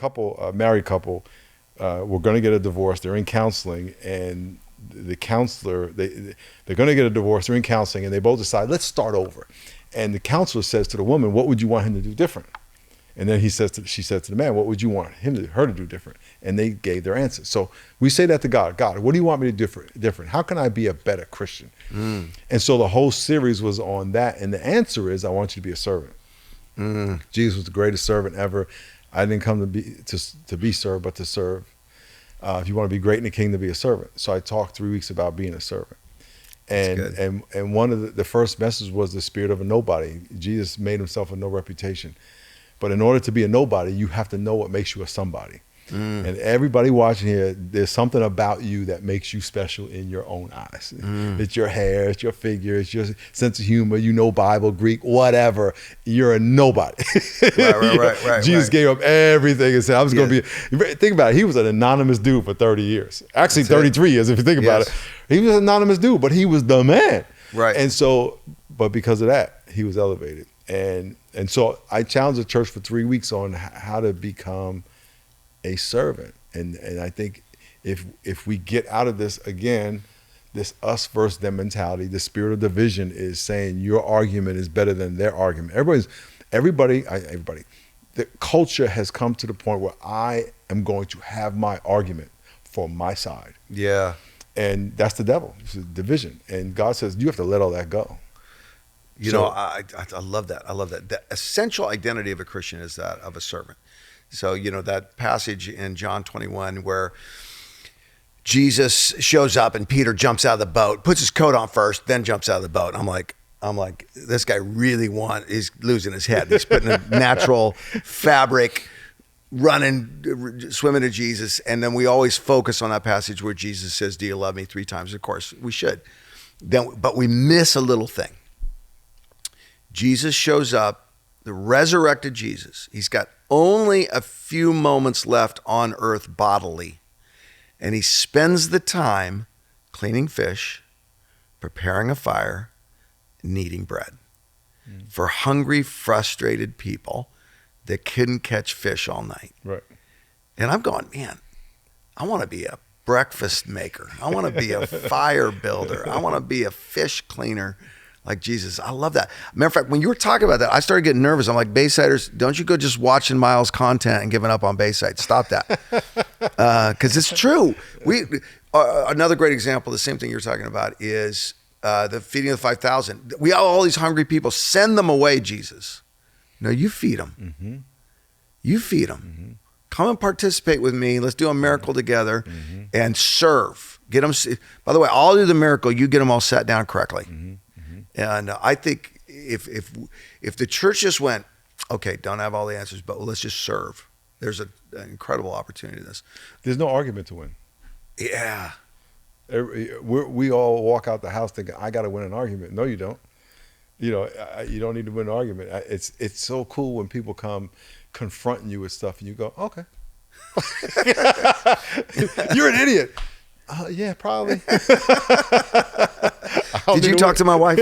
a married couple, were going to get a divorce. They're in counseling, and the counselor, they're going to get a divorce. They're in counseling, and they both decide, let's start over. And the counselor says to the woman, what would you want him to do different? And then she says to the man, what would you want her to do different? And they gave their answers. So we say that to God. God, what do you want me to do different? How can I be a better Christian? And so the whole series was on that. And the answer is, I want you to be a servant. Jesus was the greatest servant ever. I didn't come to be served, but to serve. If you want to be great in the kingdom, be a servant. So I talked 3 weeks about being a servant. And one of the first messages was the spirit of a nobody. Jesus made himself a no reputation. But in order to be a nobody, you have to know what makes you a somebody. And everybody watching here, there's something about you that makes you special in your own eyes. It's your hair, it's your figure, it's your sense of humor, you know Bible, Greek, whatever. You're a nobody. Right. Jesus gave up everything and said, I was going to be, think about it, he was an anonymous dude for 30 years. Actually, 33 years, if you think about it. He was an anonymous dude, but he was the man. Right. And so, but because of that, he was elevated. And so I challenged the church for 3 weeks on how to become a servant. And I think if we get out of this, again, this us versus them mentality, the spirit of division is saying your argument is better than their argument. Everybody, the culture has come to the point where I am going to have my argument for my side. Yeah. And that's the devil. It's a division. And God says, you have to let all that go. You know, I love that. I love that. The essential identity of a Christian is that of a servant. So, you know, that passage in John 21 where Jesus shows up and Peter jumps out of the boat, puts his coat on first, then jumps out of the boat. I'm like, this guy really he's losing his head. He's putting a natural fabric, running, swimming to Jesus. And then we always focus on that passage where Jesus says, do you love me 3 times? Of course, we should. But we miss a little thing. Jesus shows up, the resurrected Jesus. He's got only a few moments left on earth bodily. And he spends the time cleaning fish, preparing a fire, kneading bread for hungry, frustrated people that couldn't catch fish all night. Right. And I'm going, man, I want to be a breakfast maker. I want to be a fire builder. I want to be a fish cleaner like Jesus. I love that. Matter of fact, when you were talking about that, I started getting nervous. I'm like, Baysiders, don't you go just watching Miles' content and giving up on Bayside. Stop that. Because it's true. Another great example, the same thing you're talking about, is the feeding of the 5,000. We have all these hungry people. Send them away, Jesus. No, you feed them. Mm-hmm. You feed them. Mm-hmm. Come and participate with me. Let's do a miracle together and serve. Get them. By the way, I'll do the miracle. You get them all sat down correctly. Mm-hmm. And I think if the church just went, okay, don't have all the answers, but let's just serve. There's an incredible opportunity in this. There's no argument to win. Yeah. We all walk out the house thinking, I got to win an argument. No, you don't. You know, you don't need to win an argument. It's so cool when people come confronting you with stuff and you go, okay. You're an idiot. Yeah, probably. Did you talk to my wife?